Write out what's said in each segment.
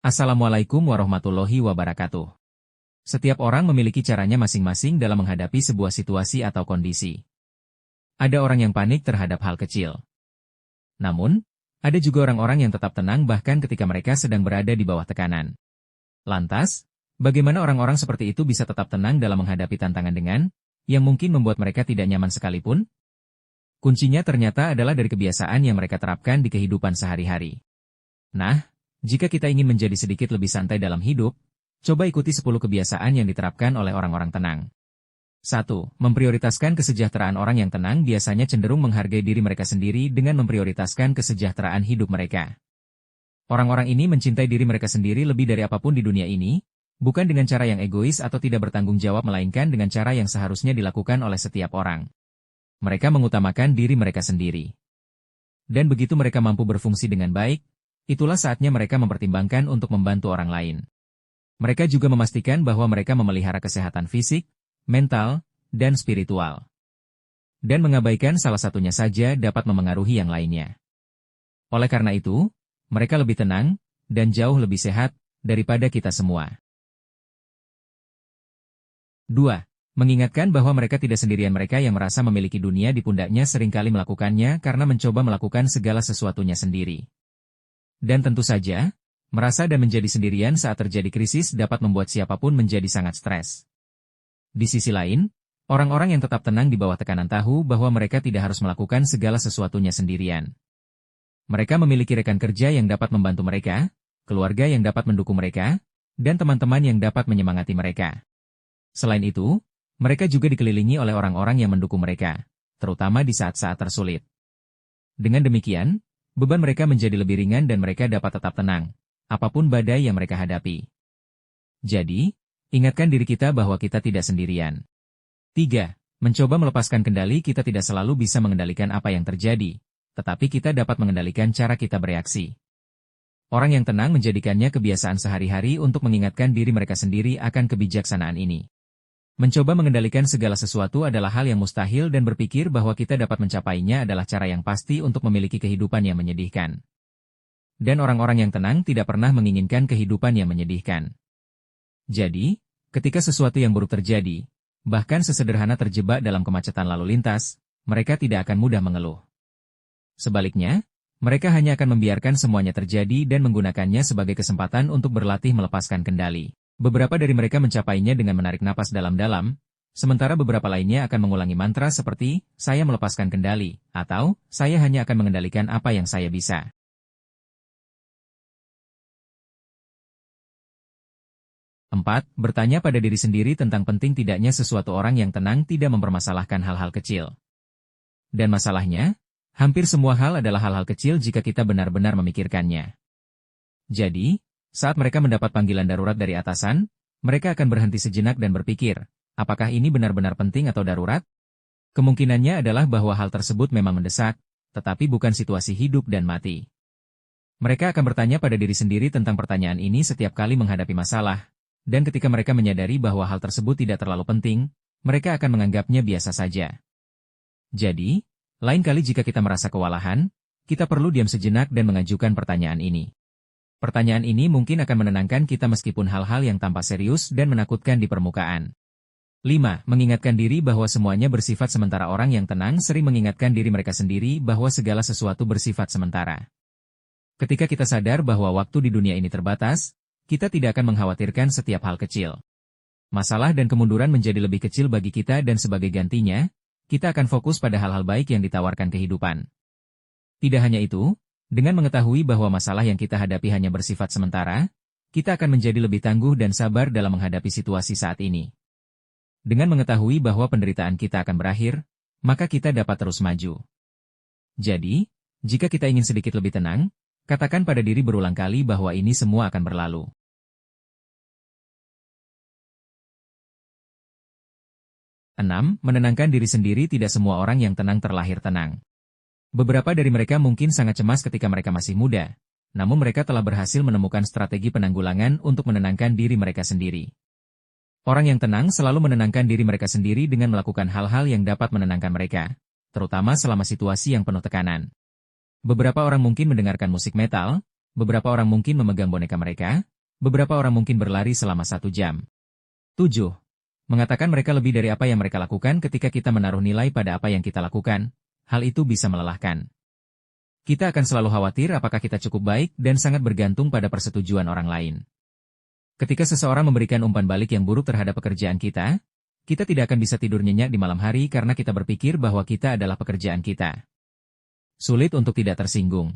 Assalamualaikum warahmatullahi wabarakatuh. Setiap orang memiliki caranya masing-masing dalam menghadapi sebuah situasi atau kondisi. Ada orang yang panik terhadap hal kecil. Namun, ada juga orang-orang yang tetap tenang bahkan ketika mereka sedang berada di bawah tekanan. Lantas, bagaimana orang-orang seperti itu bisa tetap tenang dalam menghadapi tantangan yang mungkin membuat mereka tidak nyaman sekalipun? Kuncinya ternyata adalah dari kebiasaan yang mereka terapkan di kehidupan sehari-hari. Nah, jika kita ingin menjadi sedikit lebih santai dalam hidup, coba ikuti 10 kebiasaan yang diterapkan oleh orang-orang tenang. 1. Memprioritaskan kesejahteraan. Orang yang tenang biasanya cenderung menghargai diri mereka sendiri dengan memprioritaskan kesejahteraan hidup mereka. Orang-orang ini mencintai diri mereka sendiri lebih dari apapun di dunia ini, bukan dengan cara yang egois atau tidak bertanggung jawab melainkan dengan cara yang seharusnya dilakukan oleh setiap orang. Mereka mengutamakan diri mereka sendiri. Dan begitu mereka mampu berfungsi dengan baik, itulah saatnya mereka mempertimbangkan untuk membantu orang lain. Mereka juga memastikan bahwa mereka memelihara kesehatan fisik, mental, dan spiritual. Dan mengabaikan salah satunya saja dapat memengaruhi yang lainnya. Oleh karena itu, mereka lebih tenang, dan jauh lebih sehat, daripada kita semua. 2. Mengingatkan bahwa mereka tidak sendirian. Mereka yang merasa memiliki dunia di pundaknya seringkali melakukannya karena mencoba melakukan segala sesuatunya sendiri. Dan tentu saja, merasa dan menjadi sendirian saat terjadi krisis dapat membuat siapapun menjadi sangat stres. Di sisi lain, orang-orang yang tetap tenang di bawah tekanan tahu bahwa mereka tidak harus melakukan segala sesuatunya sendirian. Mereka memiliki rekan kerja yang dapat membantu mereka, keluarga yang dapat mendukung mereka, dan teman-teman yang dapat menyemangati mereka. Selain itu, mereka juga dikelilingi oleh orang-orang yang mendukung mereka, terutama di saat-saat tersulit. Dengan demikian, beban mereka menjadi lebih ringan dan mereka dapat tetap tenang, apapun badai yang mereka hadapi. Jadi, ingatkan diri kita bahwa kita tidak sendirian. 3. Mencoba melepaskan kendali. Kita tidak selalu bisa mengendalikan apa yang terjadi, tetapi kita dapat mengendalikan cara kita bereaksi. Orang yang tenang menjadikannya kebiasaan sehari-hari untuk mengingatkan diri mereka sendiri akan kebijaksanaan ini. Mencoba mengendalikan segala sesuatu adalah hal yang mustahil dan berpikir bahwa kita dapat mencapainya adalah cara yang pasti untuk memiliki kehidupan yang menyedihkan. Dan orang-orang yang tenang tidak pernah menginginkan kehidupan yang menyedihkan. Jadi, ketika sesuatu yang buruk terjadi, bahkan sesederhana terjebak dalam kemacetan lalu lintas, mereka tidak akan mudah mengeluh. Sebaliknya, mereka hanya akan membiarkan semuanya terjadi dan menggunakannya sebagai kesempatan untuk berlatih melepaskan kendali. Beberapa dari mereka mencapainya dengan menarik napas dalam-dalam, sementara beberapa lainnya akan mengulangi mantra seperti, "Saya melepaskan kendali," atau, "Saya hanya akan mengendalikan apa yang saya bisa." 4. Bertanya pada diri sendiri tentang penting tidaknya sesuatu. Orang yang tenang tidak mempermasalahkan hal-hal kecil. Dan masalahnya, hampir semua hal adalah hal-hal kecil jika kita benar-benar memikirkannya. Jadi, saat mereka mendapat panggilan darurat dari atasan, mereka akan berhenti sejenak dan berpikir, apakah ini benar-benar penting atau darurat? Kemungkinannya adalah bahwa hal tersebut memang mendesak, tetapi bukan situasi hidup dan mati. Mereka akan bertanya pada diri sendiri tentang pertanyaan ini setiap kali menghadapi masalah, dan ketika mereka menyadari bahwa hal tersebut tidak terlalu penting, mereka akan menganggapnya biasa saja. Jadi, lain kali jika kita merasa kewalahan, kita perlu diam sejenak dan mengajukan pertanyaan ini. Pertanyaan ini mungkin akan menenangkan kita meskipun hal-hal yang tampak serius dan menakutkan di permukaan. 5. Mengingatkan diri bahwa semuanya bersifat sementara. Orang yang tenang sering mengingatkan diri mereka sendiri bahwa segala sesuatu bersifat sementara. Ketika kita sadar bahwa waktu di dunia ini terbatas, kita tidak akan mengkhawatirkan setiap hal kecil. Masalah dan kemunduran menjadi lebih kecil bagi kita dan sebagai gantinya, kita akan fokus pada hal-hal baik yang ditawarkan kehidupan. Tidak hanya itu, dengan mengetahui bahwa masalah yang kita hadapi hanya bersifat sementara, kita akan menjadi lebih tangguh dan sabar dalam menghadapi situasi saat ini. Dengan mengetahui bahwa penderitaan kita akan berakhir, maka kita dapat terus maju. Jadi, jika kita ingin sedikit lebih tenang, katakan pada diri berulang kali bahwa ini semua akan berlalu. 6. Menenangkan diri sendiri. Tidak semua orang yang tenang terlahir tenang. Beberapa dari mereka mungkin sangat cemas ketika mereka masih muda, namun mereka telah berhasil menemukan strategi penanggulangan untuk menenangkan diri mereka sendiri. Orang yang tenang selalu menenangkan diri mereka sendiri dengan melakukan hal-hal yang dapat menenangkan mereka, terutama selama situasi yang penuh tekanan. Beberapa orang mungkin mendengarkan musik metal, beberapa orang mungkin memegang boneka mereka, beberapa orang mungkin berlari selama 1 jam. 7. Mengatakan mereka lebih dari apa yang mereka lakukan ketika kita menaruh nilai pada apa yang kita lakukan, hal itu bisa melelahkan. Kita akan selalu khawatir apakah kita cukup baik dan sangat bergantung pada persetujuan orang lain. Ketika seseorang memberikan umpan balik yang buruk terhadap pekerjaan kita tidak akan bisa tidur nyenyak di malam hari karena kita berpikir bahwa kita adalah pekerjaan kita. Sulit untuk tidak tersinggung.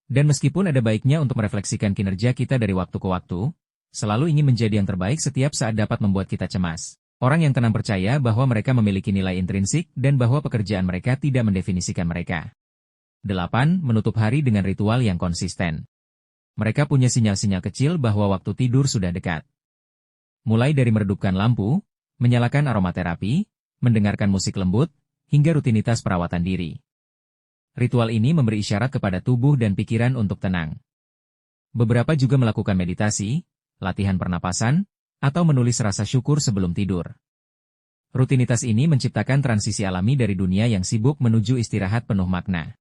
Dan meskipun ada baiknya untuk merefleksikan kinerja kita dari waktu ke waktu, selalu ingin menjadi yang terbaik setiap saat dapat membuat kita cemas. Orang yang tenang percaya bahwa mereka memiliki nilai intrinsik dan bahwa pekerjaan mereka tidak mendefinisikan mereka. 8. Menutup hari dengan ritual yang konsisten. Mereka punya sinyal-sinyal kecil bahwa waktu tidur sudah dekat. Mulai dari meredupkan lampu, menyalakan aromaterapi, mendengarkan musik lembut, hingga rutinitas perawatan diri. Ritual ini memberi isyarat kepada tubuh dan pikiran untuk tenang. Beberapa juga melakukan meditasi, latihan pernapasan, atau menulis rasa syukur sebelum tidur. Rutinitas ini menciptakan transisi alami dari dunia yang sibuk menuju istirahat penuh makna.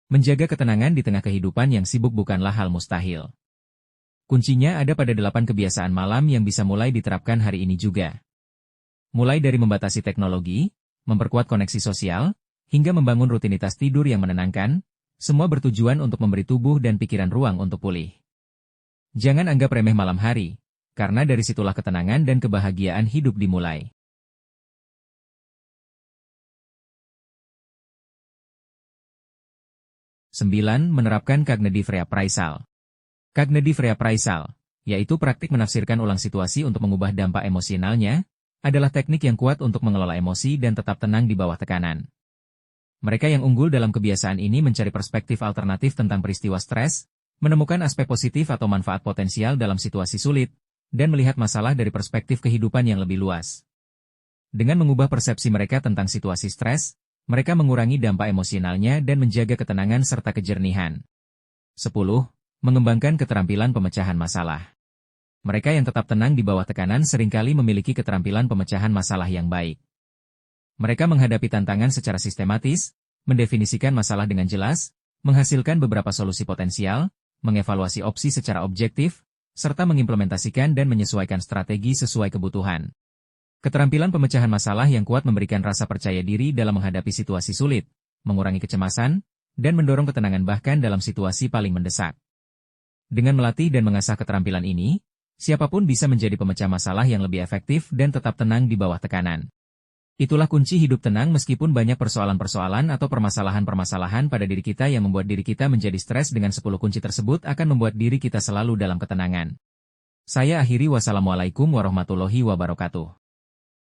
Menjaga ketenangan di tengah kehidupan yang sibuk bukanlah hal mustahil. Kuncinya ada pada 8 kebiasaan malam yang bisa mulai diterapkan hari ini juga. Mulai dari membatasi teknologi, memperkuat koneksi sosial, hingga membangun rutinitas tidur yang menenangkan, semua bertujuan untuk memberi tubuh dan pikiran ruang untuk pulih. Jangan anggap remeh malam hari, karena dari situlah ketenangan dan kebahagiaan hidup dimulai. Menerapkan Cognitive Reappraisal. Cognitive Reappraisal, yaitu praktik menafsirkan ulang situasi untuk mengubah dampak emosionalnya, adalah teknik yang kuat untuk mengelola emosi dan tetap tenang di bawah tekanan. Mereka yang unggul dalam kebiasaan ini mencari perspektif alternatif tentang peristiwa stres, menemukan aspek positif atau manfaat potensial dalam situasi sulit, dan melihat masalah dari perspektif kehidupan yang lebih luas. Dengan mengubah persepsi mereka tentang situasi stres, mereka mengurangi dampak emosionalnya dan menjaga ketenangan serta kejernihan. 10. Mengembangkan keterampilan pemecahan masalah. Mereka yang tetap tenang di bawah tekanan seringkali memiliki keterampilan pemecahan masalah yang baik. Mereka menghadapi tantangan secara sistematis, mendefinisikan masalah dengan jelas, menghasilkan beberapa solusi potensial, mengevaluasi opsi secara objektif, serta mengimplementasikan dan menyesuaikan strategi sesuai kebutuhan. Keterampilan pemecahan masalah yang kuat memberikan rasa percaya diri dalam menghadapi situasi sulit, mengurangi kecemasan, dan mendorong ketenangan bahkan dalam situasi paling mendesak. Dengan melatih dan mengasah keterampilan ini, siapapun bisa menjadi pemecah masalah yang lebih efektif dan tetap tenang di bawah tekanan. Itulah kunci hidup tenang meskipun banyak persoalan-persoalan atau permasalahan-permasalahan pada diri kita yang membuat diri kita menjadi stres. Dengan 10 kunci tersebut akan membuat diri kita selalu dalam ketenangan. Saya akhiri, wassalamualaikum warahmatullahi wabarakatuh.